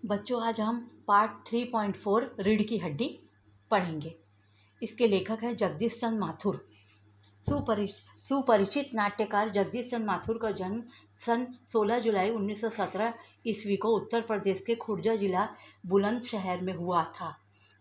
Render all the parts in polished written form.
बच्चों, आज हम पार्ट 3.4 रीढ़ की हड्डी पढ़ेंगे। इसके लेखक हैं जगदीश चंद्र माथुर। सुपरिचित नाट्यकार जगदीश चंद्र माथुर का जन्म सन 16 जुलाई 1917 ईस्वी को उत्तर प्रदेश के खुर्जा जिला बुलंदशहर में हुआ था।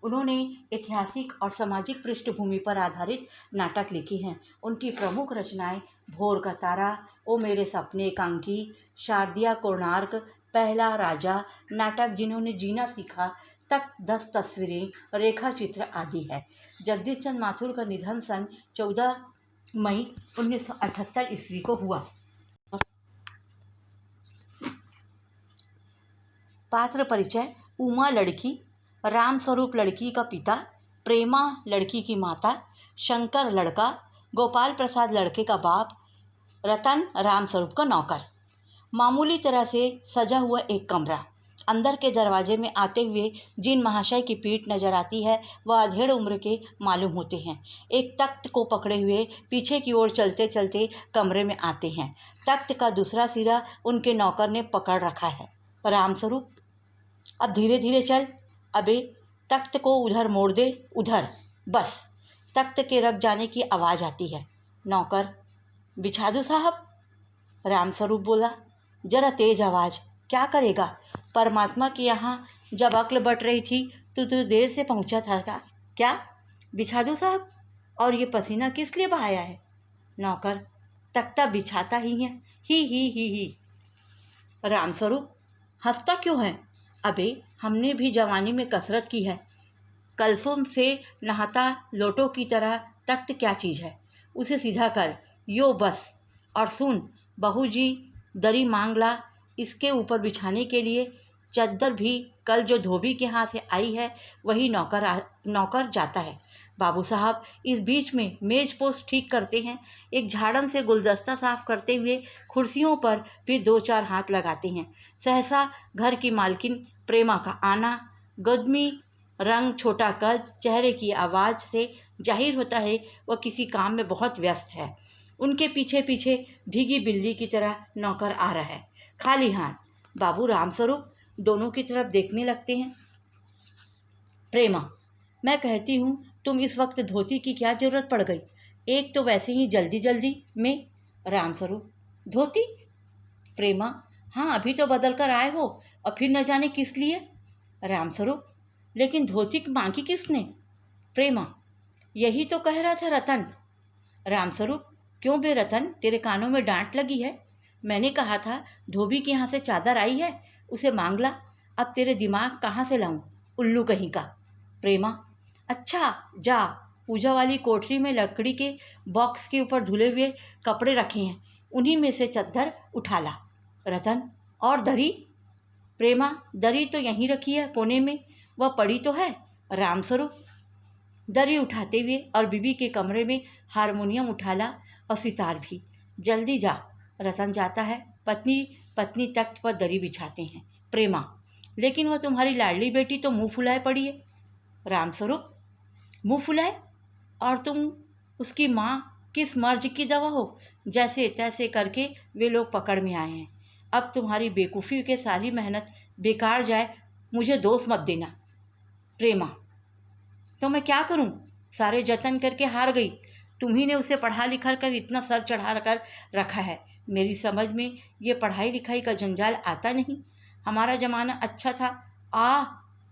उन्होंने ऐतिहासिक और सामाजिक पृष्ठभूमि पर आधारित नाटक लिखे हैं। उनकी प्रमुख रचनाएं भोर का तारा, ओ मेरे सपने एकांकी, शारदिया कोणार्क, पहला राजा, नाटक जिन्होंने जीना सीखा तक, 10 तस्वीरें, रेखा चित्र आदि है। जगदीश चंद्र माथुर का निधन सन 14 मई 1978 ईस्वी को हुआ। पात्र परिचय: उमा लड़की, राम स्वरूप लड़की का पिता, प्रेमा लड़की की माता, शंकर लड़का, गोपाल प्रसाद लड़के का बाप, रतन राम स्वरूप का नौकर। मामूली तरह से सजा हुआ एक कमरा। अंदर के दरवाजे में आते हुए जिन महाशय की पीठ नजर आती है वह अधेड़ उम्र के मालूम होते हैं। एक तख्त को पकड़े हुए पीछे की ओर चलते चलते कमरे में आते हैं। तख्त का दूसरा सिरा उनके नौकर ने पकड़ रखा है। रामस्वरूप, अब धीरे धीरे चल। अबे, तख्त को उधर मोड़ दे, उधर। बस। तख्त के रख जाने की आवाज़ आती है। नौकर, बिछा दूँ साहब? रामस्वरूप बोला, जरा तेज आवाज़। क्या करेगा? परमात्मा के यहाँ जब अक्ल बट रही थी तो तू देर से पहुँचा था क्या? बिछा दूँ साहब? और ये पसीना किस लिए बहाया है? नौकर, तख्ता बिछाता ही है। ही। रामस्वरूप, हंसता क्यों है? अबे, हमने भी जवानी में कसरत की है। कलसों से नहाता लोटों की तरह तख्त क्या चीज़ है? उसे सीधा कर, यो बस। और सुन बहू जी, दरी मांग ला इसके ऊपर बिछाने के लिए। चद्दर भी कल जो धोबी के हाथ से आई है वही नौकर जाता है। बाबू साहब इस बीच में मेज पोस्ट ठीक करते हैं। एक झाड़न से गुलदस्ता साफ करते हुए कुर्सियों पर फिर 2-4 हाथ लगाते हैं। सहसा घर की मालकिन प्रेमा का आना, गदमी रंग, छोटा कद, चेहरे की आवाज़ से जाहिर होता है वह किसी काम में बहुत व्यस्त है। उनके पीछे पीछे भीगी बिल्ली की तरह नौकर आ रहा है, खाली हाथ। बाबू रामस्वरूप दोनों की तरफ देखने लगते हैं। प्रेमा, मैं कहती हूँ तुम इस वक्त धोती की क्या ज़रूरत पड़ गई? एक तो वैसे ही जल्दी जल्दी में। रामस्वरूप, धोती? प्रेमा, हाँ, अभी तो बदल कर आए हो और फिर न जाने किस लिए। रामस्वरूप, लेकिन धोती मांगी किसने? प्रेमा, यही तो कह रहा था रतन। रामस्वरूप, क्यों बे रतन, तेरे कानों में डांट लगी है? मैंने कहा था धोबी के यहाँ से चादर आई है, उसे मांग ला। अब तेरे दिमाग कहाँ से लाऊं, उल्लू कहीं का। प्रेमा, अच्छा जा, पूजा वाली कोठरी में लकड़ी के बॉक्स के ऊपर धुले हुए कपड़े रखे हैं, उन्हीं में से चद्दर उठा ला। रतन, और दरी? प्रेमा, दरी तो यहीं रखी है कोने में, वह पड़ी तो है। रामस्वरूप, दरी उठाते हुए और बीबी के कमरे में हारमोनियम उठा ला और सितार भी। जल्दी जा। रतन जाता है। पत्नी तख्त पर दरी बिछाते हैं। प्रेमा, लेकिन वह तुम्हारी लाडली बेटी तो मुंह फुलाए पड़ी है। रामस्वरूप, मुंह फुलाए? और तुम उसकी माँ किस मर्ज की दवा हो? जैसे तैसे करके वे लोग पकड़ में आए हैं। अब तुम्हारी बेवकूफ़ी के सारी मेहनत बेकार जाए, मुझे दोष मत देना। प्रेमा, तो मैं क्या करूं? सारे जतन करके हार गई। तुम्ही ने उसे पढ़ा लिखा कर इतना सर चढ़ा कर रखा है। मेरी समझ में ये पढ़ाई लिखाई का जंजाल आता नहीं। हमारा ज़माना अच्छा था। आ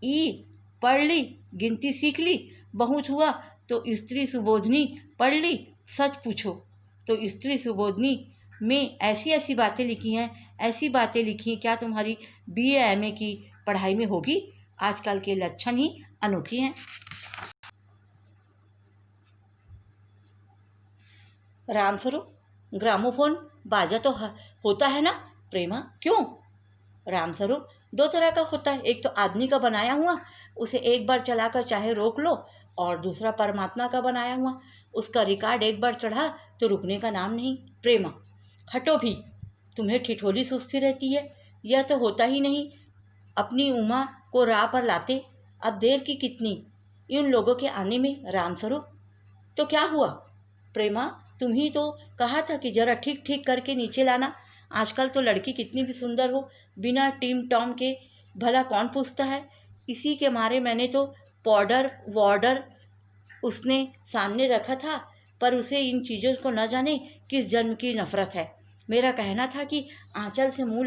ई पढ़ ली, गिनती सीख ली, बहुत हुआ तो स्त्री सुबोधनी पढ़ ली। सच पूछो तो स्त्री सुबोधनी में ऐसी ऐसी बातें लिखी हैं, ऐसी बातें लिखी क्या तुम्हारी BA MA की पढ़ाई में होगी? आजकल के लक्षण ही अनोखे हैं। रामस्वरूप, ग्रामोफोन बाजा तो होता है ना? प्रेमा, क्यों? रामस्वरूप, 2 तरह का होता है। एक तो आदमी का बनाया हुआ, उसे एक बार चलाकर चाहे रोक लो, और दूसरा परमात्मा का बनाया हुआ, उसका रिकॉर्ड एक बार चढ़ा तो रुकने का नाम नहीं। प्रेमा, हटो भी, तुम्हें ठिठोली सुस्ती रहती है। यह तो होता ही नहीं। अपनी उमा को राह पर लाते। अब देर की कितनी इन लोगों के आने में। रामस्वरूप, तो क्या हुआ? प्रेमा, तुम ही तो कहा था कि जरा ठीक ठीक करके नीचे लाना। आजकल तो लड़की कितनी भी सुंदर हो, बिना टीम टॉम के भला कौन पूछता है। इसी के मारे मैंने तो पाउडर वार्डर उसने सामने रखा था, पर उसे इन चीज़ों को न जाने किस जन्म की नफरत है। मेरा कहना था कि आंचल से मुंह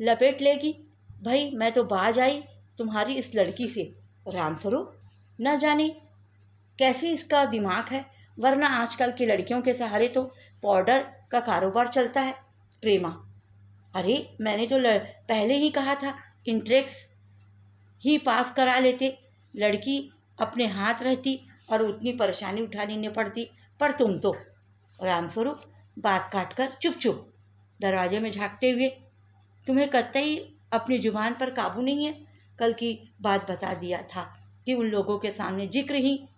लपेट लेगी। भाई मैं तो बाज आई तुम्हारी इस लड़की से। रामस्वरूप न जाने कैसे इसका दिमाग है, वरना आजकल की लड़कियों के सहारे तो पाउडर का कारोबार चलता है। प्रेमा, अरे मैंने तो पहले ही कहा था इंट्रेक्स ही पास करा लेते, लड़की अपने हाथ रहती और उतनी परेशानी उठानी नहीं पड़ती। पर तुम तो। रामस्वरूप बात काट कर चुप दरवाजे में झांकते हुए, तुम्हें कतई अपनी जुबान पर काबू नहीं है। कल की बात बता दिया था कि उन लोगों के सामने जिक्र ही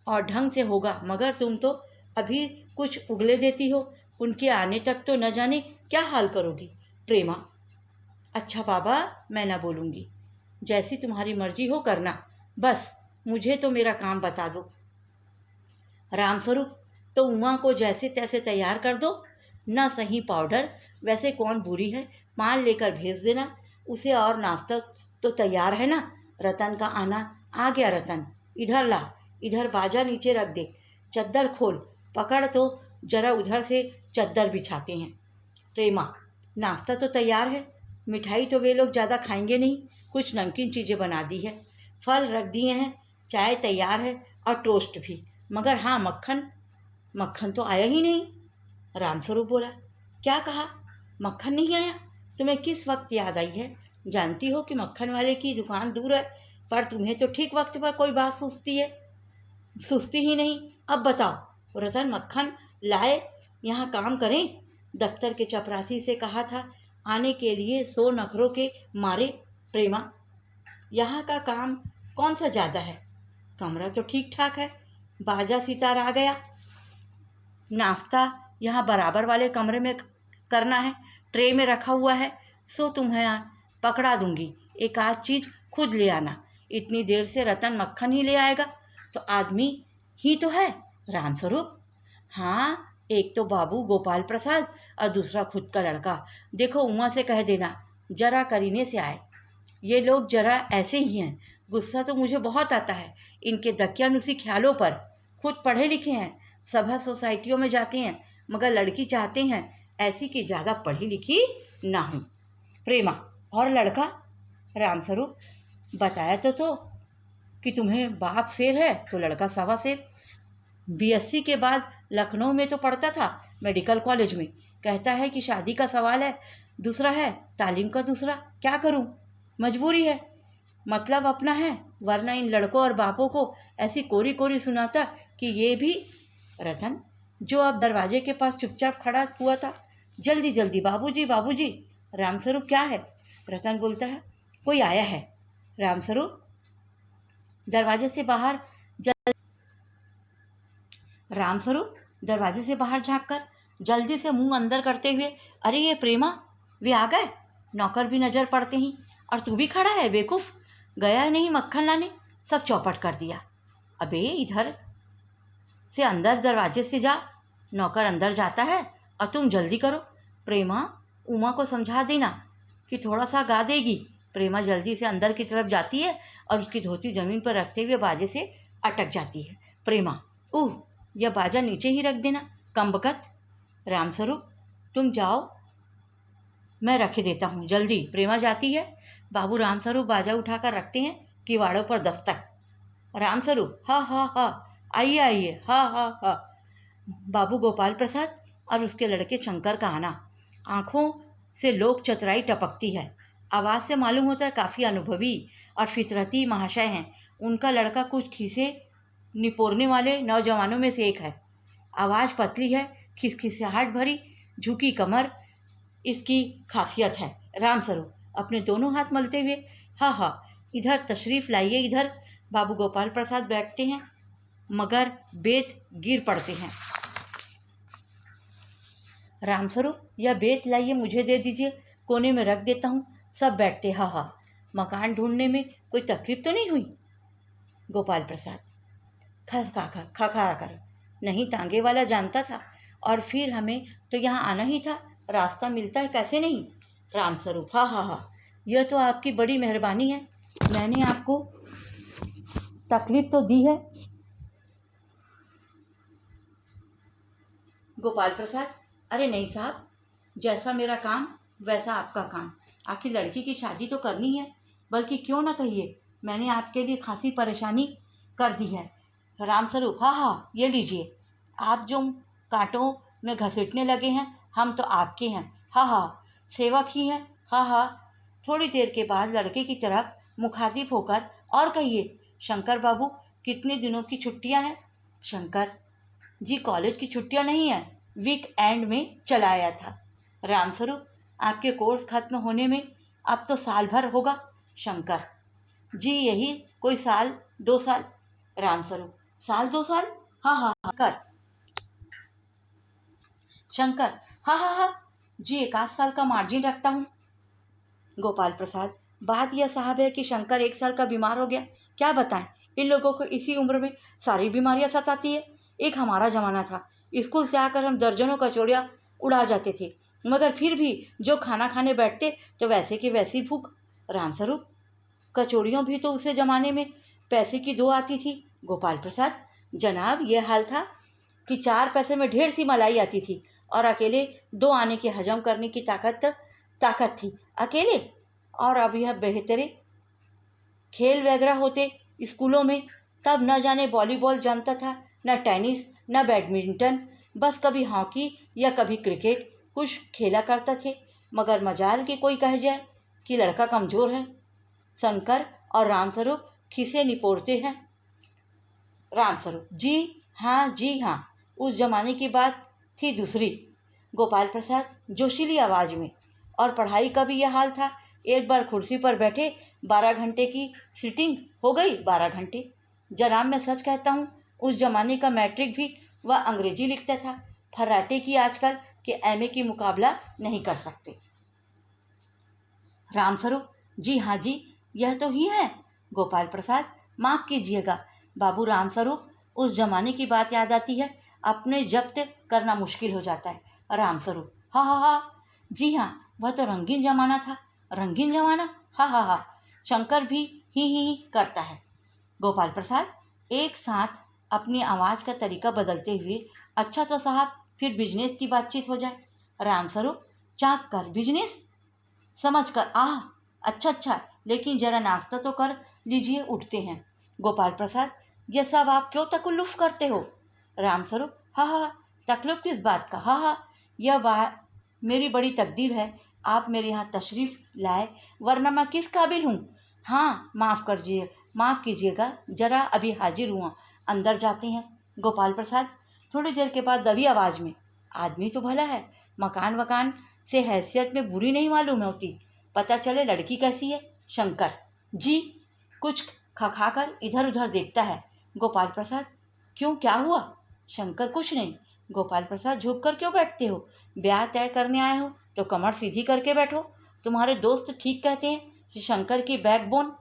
और ढंग से होगा, मगर तुम तो अभी कुछ उगले देती हो। उनके आने तक तो न जाने क्या हाल करोगी। प्रेमा, अच्छा बाबा मैं ना बोलूँगी, जैसी तुम्हारी मर्जी हो करना, बस मुझे तो मेरा काम बता दो। रामस्वरूप, तो उमा को जैसे तैसे तैयार कर दो। न सही पाउडर, वैसे कौन बुरी है, पान लेकर भेज देना उसे। और नाश्ता तो तैयार है ना। रतन का आना आ गया। रतन इधर ला, इधर बाजा नीचे रख दे, चद्दर खोल, पकड़ तो जरा उधर से चद्दर बिछाते हैं। प्रेमा, नाश्ता तो तैयार है, मिठाई तो वे लोग ज़्यादा खाएंगे नहीं, कुछ नमकीन चीज़ें बना दी है, फल रख दिए हैं, चाय तैयार है और टोस्ट भी, मगर हाँ मक्खन तो आया ही नहीं। रामस्वरूप बोला, क्या कहा? मक्खन नहीं आया? तुम्हें किस वक्त याद आई है? जानती हो कि मक्खन वाले की दुकान दूर है, पर तुम्हें तो ठीक वक्त पर कोई बात सूझती ही नहीं। अब बताओ, रतन मक्खन लाए, यहाँ काम करें। दफ्तर के चपरासी से कहा था आने के लिए, 100 नखरों के मारे। प्रेमा, यहाँ का काम कौन सा ज़्यादा है, कमरा तो ठीक ठाक है, बाजा सितार आ गया, नाश्ता यहाँ बराबर वाले कमरे में करना है, ट्रे में रखा हुआ है, सो तुम्हें पकड़ा दूंगी, एक आध चीज़ खुद ले आना। इतनी देर से रतन मक्खन ही ले आएगा, तो आदमी ही तो है। रामस्वरूप, हाँ, एक तो बाबू गोपाल प्रसाद और दूसरा खुद का लड़का। देखो उमा से कह देना जरा करीने से आए, ये लोग जरा ऐसे ही हैं, गुस्सा तो मुझे बहुत आता है इनके दकियानुसी ख्यालों पर। खुद पढ़े लिखे हैं, सभा सोसाइटियों में जाते हैं, मगर लड़की चाहते हैं ऐसी कि ज़्यादा पढ़ी लिखी ना हो। प्रेमा, और लड़का? रामस्वरूप, बताया तो कि तुम्हें बाप शेर है तो लड़का सवा शेर। बीएससी के बाद लखनऊ में तो पढ़ता था, मेडिकल कॉलेज में। कहता है कि शादी का सवाल है, दूसरा है तालीम का दूसरा। क्या करूं, मजबूरी है, मतलब अपना है, वरना इन लड़कों और बापों को ऐसी कोरी कोरी सुनाता कि ये भी। रतन, जो अब दरवाजे के पास चुपचाप खड़ा हुआ था, जल्दी जल्दी बाबूजी बाबूजी। रामस्वरूप, क्या है? रतन बोलता है, कोई आया है। रामस्वरूप दरवाजे से बाहर झांककर जल्दी से मुंह अंदर करते हुए, अरे ये प्रेमा, वे आ गए। नौकर भी नज़र पड़ते ही, और तू भी खड़ा है बेवकूफ़, गया नहीं मक्खन लाने, सब चौपट कर दिया। अबे इधर से अंदर दरवाजे से जा। नौकर अंदर जाता है और तुम जल्दी करो। प्रेमा, उमा को समझा देना कि थोड़ा सा गा देगी। प्रेमा जल्दी से अंदर की तरफ जाती है और उसकी धोती ज़मीन पर रखते हुए बाजे से अटक जाती है। प्रेमा, यह बाजा नीचे ही रख देना, कमबख्त। रामस्वरूप, तुम जाओ, मैं रख देता हूँ, जल्दी। प्रेमा जाती है। बाबू रामस्वरूप बाजा उठाकर रखते हैं, किवाड़ों पर दस्तक। रामस्वरूप, हा हा हा, आइए आइए, हा हा हा। बाबू गोपाल प्रसाद और उसके लड़के शंकर का आना। आँखों से लोक चतुराई टपकती है, आवाज़ से मालूम होता है काफ़ी अनुभवी और फितरती महाशय हैं। उनका लड़का कुछ खीसे निपोरने वाले नौजवानों में से एक है। आवाज़ पतली है, खिसखिसाहट भरी, झुकी कमर इसकी खासियत है। रामस्वरूप अपने दोनों हाथ मलते हुए, हाँ हाँ, इधर तशरीफ़ लाइए, इधर। बाबू गोपाल प्रसाद बैठते हैं, मगर बेत गिर पड़ते हैं। रामस्वरूप, यह बेत लाइए, मुझे दे दीजिए, कोने में रख देता हूँ। सब बैठते, हाँ हाँ। मकान ढूंढने में कोई तकलीफ तो नहीं हुई? गोपाल प्रसाद खा कर, नहीं, तांगे वाला जानता था, और फिर हमें तो यहाँ आना ही था, रास्ता मिलता है कैसे नहीं। रामस्वरूप, हाँ हाँ हाँ, यह तो आपकी बड़ी मेहरबानी है, मैंने आपको तकलीफ तो दी है। गोपाल प्रसाद, अरे नहीं साहब, जैसा मेरा काम वैसा आपका काम। आखिर लड़की की शादी तो करनी है, बल्कि क्यों ना कहिए मैंने आपके लिए खासी परेशानी कर दी है। रामस्वरूप, हाँ हाँ, ये लीजिए। आप जो कांटों में घसीटने लगे हैं, हम तो आपके हैं। हाँ हाँ, सेवक ही हैं। हाँ हाँ। थोड़ी देर के बाद लड़के की तरफ मुखातिब होकर, और कहिए शंकर बाबू, कितने दिनों की छुट्टियां हैं? शंकर जी, कॉलेज की छुट्टियां नहीं है, वीक एंड में चला आया था। रामस्वरूप, आपके कोर्स खत्म होने में अब तो साल भर होगा। शंकर जी, यही कोई साल 2 साल। रामस्वरूप, साल 2 साल? हाँ हाँ हाँ कर। शंकर, हाँ हाँ हाँ जी, 1 साल का मार्जिन रखता हूँ। गोपाल प्रसाद, बात यह साहब है कि शंकर 1 साल का बीमार हो गया। क्या बताएं, इन लोगों को इसी उम्र में सारी बीमारियां सताती है। एक हमारा ज़माना था, स्कूल से आकर हम दर्जनों कचौड़ियाँ उड़ा जाते थे, मगर फिर भी जो खाना खाने बैठते तो वैसे की वैसी भूख। रामस्वरूप, कचौड़ियों भी तो उसे ज़माने में पैसे की 2 आती थी। गोपाल प्रसाद, जनाब यह हाल था कि 4 पैसे में ढेर सी मलाई आती थी, और अकेले 2 आने के हजम करने की ताकत थी अकेले। और अब यह बेहतरे खेल वगैरह होते स्कूलों में, तब न जाने वॉलीबॉल जमता था, न टेनिस, न बैडमिंटन, बस कभी हॉकी या कभी क्रिकेट कुछ खेला करते थे। मगर मजाल कि कोई कह जाए कि लड़का कमज़ोर है। शंकर और रामस्वरूप खिसे निपोड़ते हैं। रामस्वरूप, जी हाँ, उस जमाने की बात थी दूसरी। गोपाल प्रसाद जोशीली आवाज़ में, और पढ़ाई का भी यह हाल था। एक बार कुर्सी पर बैठे 12 घंटे की सीटिंग हो गई 12 घंटे। जनाब मैं सच कहता हूँ, उस जमाने का मैट्रिक भी वह अंग्रेजी लिखता था। फर्राटे की आजकल के एमए की मुकाबला नहीं कर सकते। रामस्वरूप, जी हाँ जी, यह तो ही है। गोपाल प्रसाद, माफ़ कीजिएगा बाबू रामस्वरूप, उस जमाने की बात याद आती है, अपने जब्त करना मुश्किल हो जाता है। रामस्वरूप, हाँ हाँ हाँ जी हाँ, वह तो रंगीन जमाना था। रंगीन जमाना, हाँ हाँ हाँ। शंकर भी ही करता है। गोपाल प्रसाद एक साथ अपनी आवाज़ का तरीका बदलते हुए, अच्छा तो साहब फिर बिजनेस की बातचीत हो जाए। रामस्वरूप, चाक कर बिजनेस समझ कर, अच्छा, लेकिन जरा नाश्ता तो कर लीजिए, उठते हैं। गोपाल प्रसाद, यह सब आप क्यों तकल्लुफ़ करते हो? रामस्वरूप, हाँ, तकल्लुफ़ किस बात का? हाँ, यह बात मेरी बड़ी तकदीर है, आप मेरे यहाँ तशरीफ़ लाए, वरना मैं किस काबिल हूँ? हाँ, माफ़ कीजिएगा, जरा अभी हाजिर हुआ, अंदर जाते हैं। गोपाल प्रसाद थोड़ी देर के बाद दबी आवाज़ में, आदमी तो भला है, मकान वकान से हैसियत में बुरी नहीं मालूम होती, पता चले लड़की कैसी है। शंकर जी कुछ खखाकर इधर उधर देखता है। गोपाल प्रसाद, क्यों, क्या हुआ? शंकर, कुछ नहीं। गोपाल प्रसाद, झुक कर क्यों बैठते हो? ब्याह तय करने आए हो तो कमर सीधी करके बैठो। तुम्हारे दोस्त ठीक कहते हैं कि शंकर की बैकबोन।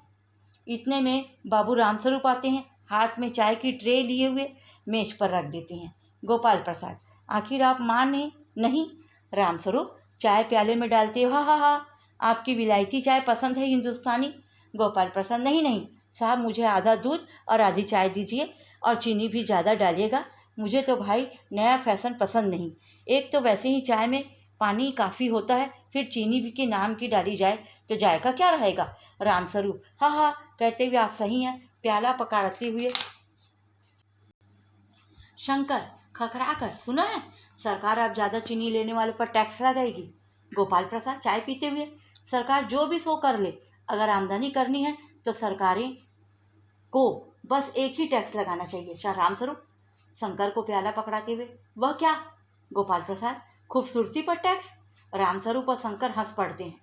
इतने में बाबू रामस्वरूप आते हैं, हाथ में चाय की ट्रे लिए हुए, मेज पर रख देते हैं। गोपाल प्रसाद, आखिर आप माने नहीं? रामस्वरूप चाय प्याले में डालते हो, हाँ, आपकी विलायती चाय पसंद है हिंदुस्तानी? गोपाल प्रसाद, नहीं साहब, मुझे आधा दूध और आधी चाय दीजिए, और चीनी भी ज़्यादा डालिएगा, मुझे तो भाई नया फैशन पसंद नहीं। एक तो वैसे ही चाय में पानी काफ़ी होता है, फिर चीनी भी के नाम की डाली जाए तो जायका क्या रहेगा? रामस्वरूप, हाँ कहते हुए, आप सही हैं, प्याला पकड़ते हुए। शंकर खखरा कर, सुना है सरकार अब ज़्यादा चीनी लेने वालों पर टैक्स लगाएगी। गोपाल प्रसाद चाय पीते हुए, सरकार जो भी सो कर ले, अगर आमदनी करनी है तो सरकारें को बस एक ही टैक्स लगाना चाहिए। शाह रामस्वरूप शंकर को प्याला पकड़ाते हुए, वह क्या? गोपाल प्रसाद, खूबसूरती पर टैक्स। रामस्वरूप और शंकर हंस पड़ते हैं।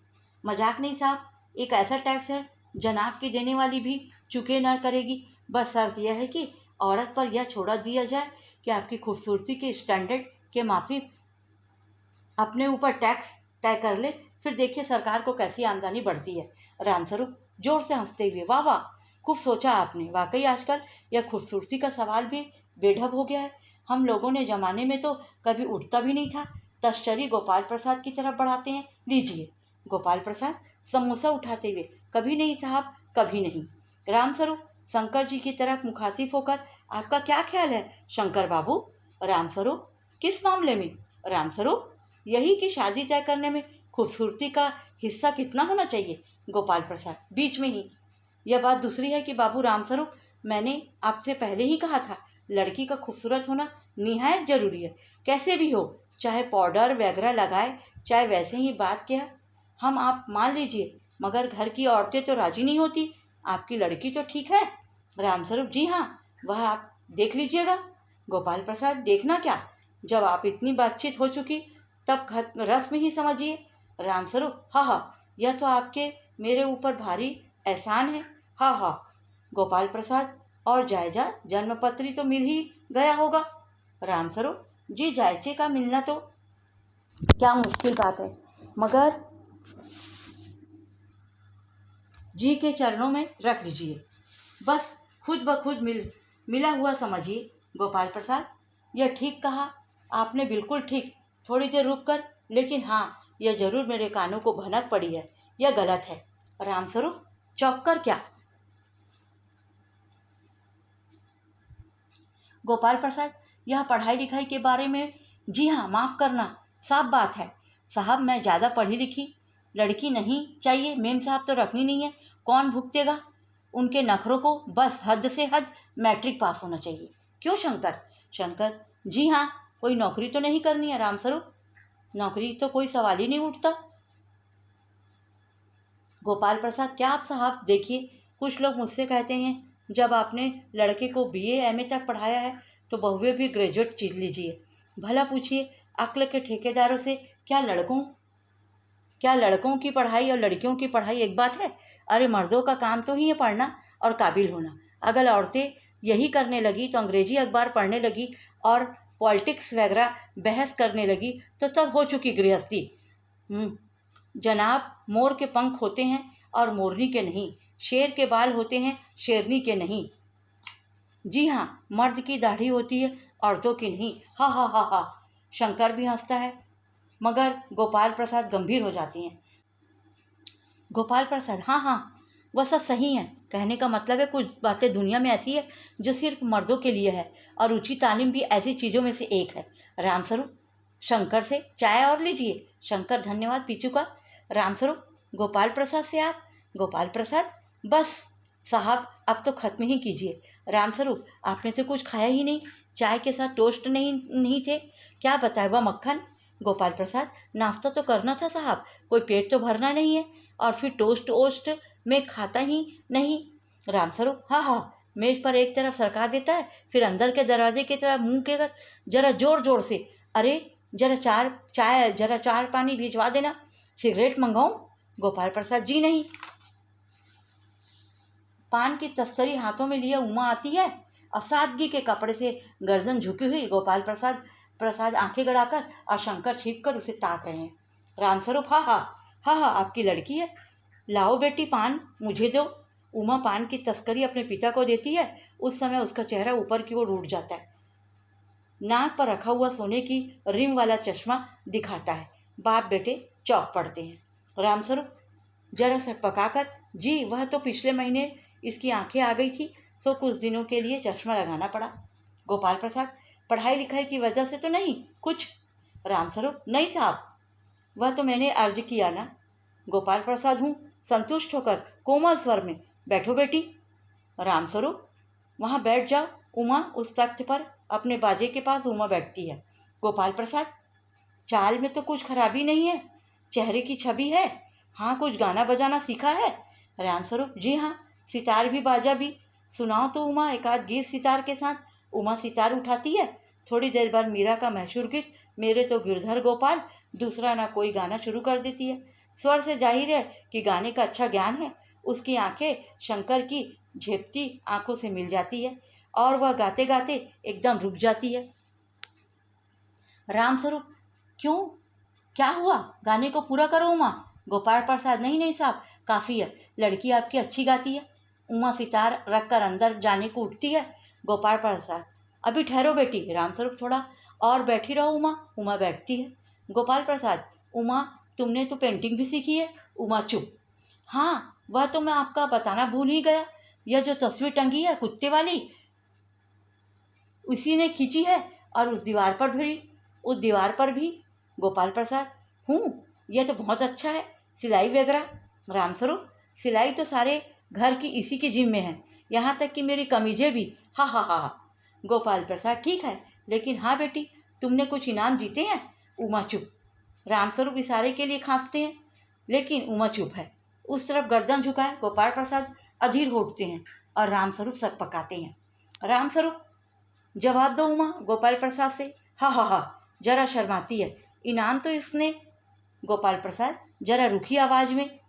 मजाक नहीं साहब, एक ऐसा टैक्स है जनाब की देने वाली भी चुके न करेगी। बस शर्त यह है कि औरत पर यह छोड़ा दिया जाए कि आपकी खूबसूरती के स्टैंडर्ड के माफिक अपने ऊपर टैक्स तय कर ले, फिर देखिए सरकार को कैसी आमदनी बढ़ती है। रामस्वरूप जोर से हंसते हुए, वाह, खूब सोचा आपने, वाकई आजकल यह खूबसूरती का सवाल भी बेढब हो गया है। हम लोगों ने ज़माने में तो कभी उठता भी नहीं था। तश्तरी गोपाल प्रसाद की तरफ बढ़ाते हैं, लीजिए। गोपाल प्रसाद समोसा उठाते हुए, कभी नहीं साहब, कभी नहीं। रामस्वरूप शंकर जी की तरफ मुखातिब होकर, आपका क्या ख्याल है शंकर बाबू? रामस्वरूप, किस मामले में? रामस्वरूप, यही कि शादी तय करने में खूबसूरती का हिस्सा कितना होना चाहिए? गोपाल प्रसाद बीच में ही, यह बात दूसरी है कि बाबू रामस्वरूप, मैंने आपसे पहले ही कहा था, लड़की का खूबसूरत होना निहायत जरूरी है। कैसे भी हो, चाहे पाउडर वगैरह लगाए, चाहे वैसे ही बात क्या, हम आप मान लीजिए, मगर घर की औरतें तो राजी नहीं होती। आपकी लड़की तो ठीक है? रामस्वरूप, जी हाँ, वह आप देख लीजिएगा। गोपाल प्रसाद, देखना क्या, जब आप इतनी बातचीत हो चुकी तब रस्म ही समझिए। रामस्वरूप, हाँ हाँ, यह तो आपके मेरे ऊपर भारी एहसान है। हाँ हाँ। गोपाल प्रसाद, और जायजा जन्मपत्री तो मिल ही गया होगा? रामस्वरूप, जी जायजे का मिलना तो क्या मुश्किल बात है, मगर जी के चरणों में रख लीजिए, बस खुद ब खुद मिला हुआ समझिए। गोपाल प्रसाद, यह ठीक कहा आपने, बिल्कुल ठीक। थोड़ी देर रुक कर, लेकिन हाँ, यह जरूर मेरे कानों को भनक पड़ी है, यह गलत है। रामस्वरूप, चौंक कर क्या? गोपाल प्रसाद, यह पढ़ाई लिखाई के बारे में? जी हाँ, माफ़ करना, साफ बात है साहब, मैं ज़्यादा पढ़ी लिखी लड़की नहीं चाहिए। मेम साहब तो रखनी नहीं है, कौन भुगतेगा उनके नखरों को? बस हद से हद मैट्रिक पास होना चाहिए। क्यों शंकर? शंकर, जी हाँ, कोई नौकरी तो नहीं करनी है रामस्वरूप? नौकरी तो कोई सवाल ही नहीं उठता। गोपाल प्रसाद, क्या आप साहब देखिए, कुछ लोग मुझसे कहते हैं, जब आपने लड़के को बीए एमए तक पढ़ाया है तो बहुएं भी ग्रेजुएट चीज लीजिए। भला पूछिए, अक्ल के ठेकेदारों से, क्या लड़कों की पढ़ाई और लड़कियों की पढ़ाई एक बात है? अरे मर्दों का काम तो ही है पढ़ना और काबिल होना। अगर औरतें यही करने लगी तो अंग्रेजी अखबार पढ़ने लगी और पॉलिटिक्स वगैरह बहस करने लगी तो तब हो चुकी गृहस्थी। जनाब, मोर के पंख होते हैं और मोरनी के नहीं, शेर के बाल होते हैं, शेरनी के नहीं। जी हाँ, मर्द की दाढ़ी होती है, औरतों की नहीं। हा हा हा हा। शंकर भी हंसता है, मगर गोपाल प्रसाद गंभीर हो जाती हैं। गोपाल प्रसाद, हाँ हाँ, वह सब सही है। कहने का मतलब है, कुछ बातें दुनिया में ऐसी है जो सिर्फ मर्दों के लिए है, और ऊंची तालीम भी ऐसी चीज़ों में से एक है। रामस्वरूप, शंकर से चाय और लीजिए। शंकर, धन्यवाद, पी चुका। रामस्वरूप, गोपाल प्रसाद से आप? गोपाल प्रसाद, बस साहब, अब तो खत्म ही कीजिए। रामस्वरूप, आपने तो कुछ खाया ही नहीं, चाय के साथ टोस्ट नहीं थे? क्या बताए, वह मक्खन? गोपाल प्रसाद, नाश्ता तो करना था साहब, कोई पेट तो भरना नहीं है, और फिर टोस्ट वोस्ट में खाता ही नहीं। रामस्वरूप, हाँ हाँ, मेज पर एक तरफ सरका देता है, फिर अंदर के दरवाजे की तरफ मुंह के कर, जरा जोर जोर से, अरे जरा चार पानी भिजवा देना। सिगरेट मंगाऊं? गोपाल प्रसाद, जी नहीं। पान की तस्तरी हाथों में लिए उमा आती है, और सादगी के कपड़े से गर्दन झुकी हुई गोपाल प्रसाद आंखें गड़ाकर और शंकर छिप कर उसे ताक रहे हैं। रामस्वरूप, हाँ हाँ हाँ हाँ, आपकी लड़की है, लाओ बेटी पान मुझे दो। उमा पान की तस्करी अपने पिता को देती है, उस समय उसका चेहरा ऊपर की ओर उठ जाता है, नाक पर रखा हुआ सोने की रिम वाला चश्मा दिखाता है। बाप बेटे चौक पड़ते हैं। रामस्वरूप, जरा सा पकाकर, जी वह तो पिछले महीने इसकी आंखें आ गई थी, सो कुछ दिनों के लिए चश्मा लगाना पड़ा। गोपाल प्रसाद, पढ़ाई लिखाई की वजह से तो नहीं कुछ? रामस्वरूप, नहीं साहब, वह तो मैंने अर्ज किया ना। गोपाल प्रसाद, हूँ संतुष्ट होकर कोमल स्वर में, बैठो बेटी। रामस्वरूप, वहाँ बैठ जाओ। उमा उस तख्त पर अपने बाजे के पास उमा बैठती है। गोपाल प्रसाद, चाल में तो कुछ खराबी नहीं है, चेहरे की छवि है। हाँ, कुछ गाना बजाना सीखा है? रामस्वरूप, जी हाँ, सितार भी बाजा भी। सुनाओ तो उमा, एक आध गीत सितार के साथ। उमा सितार उठाती है। थोड़ी देर बाद मीरा का मशहूर गीत मेरे तो गिरधर गोपाल दूसरा ना कोई गाना शुरू कर देती है। स्वर से जाहिर है कि गाने का अच्छा ज्ञान है। उसकी आंखें शंकर की झेपती आंखों से मिल जाती है और वह गाते गाते एकदम रुक जाती है। रामस्वरूप, क्यों, क्या हुआ? गाने को पूरा करो उमा। गोपाल प्रसाद, नहीं नहीं साहब, काफ़ी है, लड़की आपकी अच्छी गाती है। उमा सितार रखकर अंदर जाने को उठती है। गोपाल प्रसाद, अभी ठहरो बेटी। रामस्वरूप, थोड़ा और बैठी रहो उमा। उमा बैठती है। गोपाल प्रसाद, उमा तुमने तो पेंटिंग भी सीखी है। उमा चुप। हाँ, वह तो मैं आपका बताना भूल ही गया। यह जो तस्वीर टंगी है कुत्ते वाली, उसी ने खींची है। और उस दीवार पर भी गोपाल प्रसाद हूँ। यह तो बहुत अच्छा है। सिलाई वगैरह रामस्वरूप, सिलाई तो सारे घर की इसी के जिम्मे है, यहाँ तक कि मेरी कमीजें भी। हा हा हा हा। गोपाल प्रसाद ठीक है, लेकिन हाँ बेटी, तुमने कुछ इनाम जीते हैं। उमा चुप। रामस्वरूप इशारे के लिए खांसते हैं, लेकिन उमा चुप है। उस तरफ गर्दन झुकाए गोपाल प्रसाद अधीर होते हैं और रामस्वरूप सक पकाते हैं। रामस्वरूप जवाब दो उमा गोपाल प्रसाद से। हा हा हा। जरा शर्माती है। इनाम तो इसने। गोपाल प्रसाद जरा रुखी आवाज में,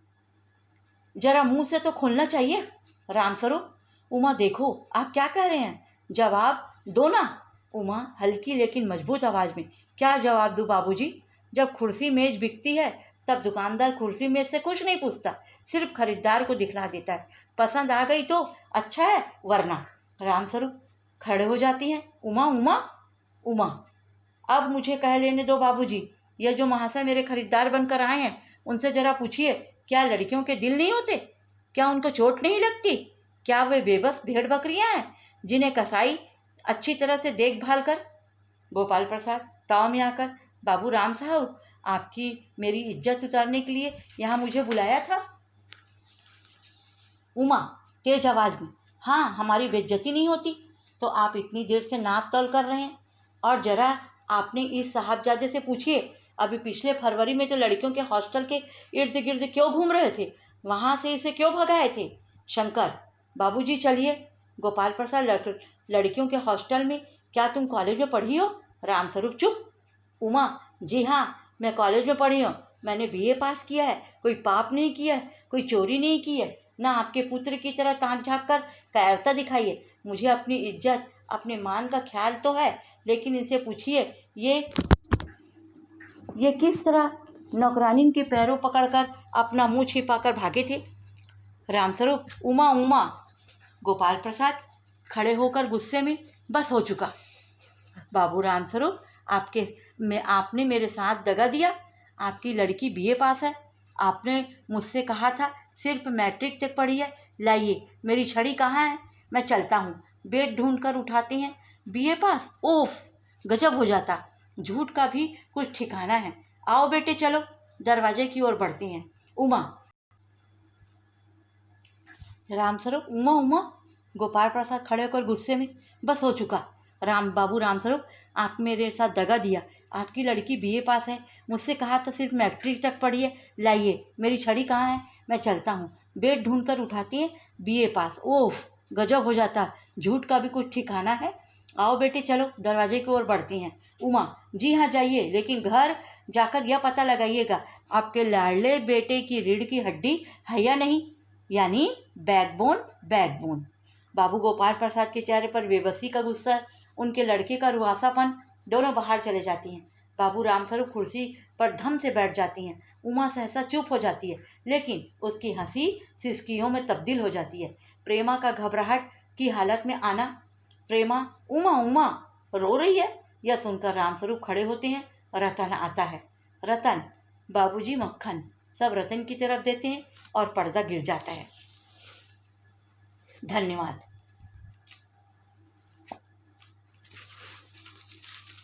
जरा मुंह से तो खोलना चाहिए। रामस्वरूप, उमा देखो आप क्या कह रहे हैं, जवाब दो ना। उमा हल्की लेकिन मजबूत आवाज में, क्या जवाब दूं बाबूजी? जब कुर्सी मेज बिकती है तब दुकानदार कुर्सी मेज से कुछ नहीं पूछता, सिर्फ खरीदार को दिखला देता है। पसंद आ गई तो अच्छा है, वरना। रामस्वरूप खड़े हो जाती हैं। उमा उमा उमा, अब मुझे कह लेने दो बाबूजी। यह जो महाशय मेरे खरीदार बनकर आए हैं, उनसे जरा पूछिए, क्या लड़कियों के दिल नहीं होते? क्या उनको चोट नहीं लगती? क्या वे बेबस भेड़ बकरियां हैं जिन्हें कसाई अच्छी तरह से देखभाल कर? गोपाल प्रसाद ताव में आकर, बाबू राम साहब, आपकी मेरी इज्जत उतारने के लिए यहाँ मुझे बुलाया था? उमा तेज आवाज में, हाँ, हमारी बेइज्जती नहीं होती तो आप इतनी देर से नाप तोल कर रहे हैं। और जरा आपने इस साहबजादे से पूछिए, अभी पिछले फरवरी में तो लड़कियों के हॉस्टल के इर्द गिर्द क्यों घूम रहे थे, वहाँ से इसे क्यों भगाए थे? शंकर, बाबूजी चलिए। गोपाल प्रसाद, लड़कियों के हॉस्टल में? क्या तुम कॉलेज में पढ़ी हो? रामस्वरूप चुप। उमा, जी हाँ, मैं कॉलेज में पढ़ी हूँ। मैंने बीए पास किया है, कोई पाप नहीं किया है, कोई चोरी नहीं की है, ना आपके पुत्र की तरह ताक झाँक कर कायरता दिखाई है। मुझे अपनी इज्जत, अपने मान का ख्याल तो है, लेकिन इनसे पूछिए ये किस तरह नौकरानी के पैरों पकड़कर अपना मुंह छिपाकर भागे थे। रामस्वरूप, उमा उमा। गोपाल प्रसाद खड़े होकर गुस्से में, बस हो चुका। बाबू रामस्वरूप, आपने मेरे साथ दगा दिया। आपकी लड़की बीए पास है, आपने मुझसे कहा था सिर्फ मैट्रिक तक पढ़ी है। लाइए, मेरी छड़ी कहाँ है? मैं चलता हूँ। बेड ढूंढ कर उठाते हैं। बीए पास, ओफ, गजब हो जाता। झूठ का भी कुछ ठिकाना है। आओ बेटे चलो। दरवाजे की ओर बढ़ती हैं। उमा। रामस्वरूप, उमा उमा। गोपाल प्रसाद खड़े होकर गुस्से में, बस हो चुका। बाबू रामस्वरूप, आप मेरे साथ दगा दिया। आपकी लड़की बीए पास है, मुझसे कहा था सिर्फ मैट्रिक तक पढ़ी है। लाइए, मेरी छड़ी कहाँ है? मैं चलता हूँ। बेड ढूंढ कर उठाती है। बीए पास, ओफ, गजब हो जाता। झूठ का भी कुछ ठिकाना है। आओ बेटे चलो। दरवाजे की ओर बढ़ती हैं। उमा, जी हाँ जाइए, लेकिन घर जाकर यह पता लगाइएगा आपके लाडले बेटे की रीढ़ की हड्डी है या नहीं, यानी बैकबोन। बाबू गोपाल प्रसाद के चेहरे पर बेबसी का गुस्सा, उनके लड़के का रुआसापन, दोनों बाहर चले जाती हैं। बाबू रामस्वरूप कुर्सी पर धम से बैठ जाती हैं। उमा सहसा चुप हो जाती है, लेकिन उसकी हंसी सिसकियों में तब्दील हो जाती है। प्रेमा का घबराहट की हालत में आना। प्रेमा, उमा उमा रो रही है। यह सुनकर रामस्वरूप खड़े होते हैं। रतन आता है। रतन, बाबूजी मक्खन, सब रतन की तरफ देते हैं और पर्दा गिर जाता है। धन्यवाद।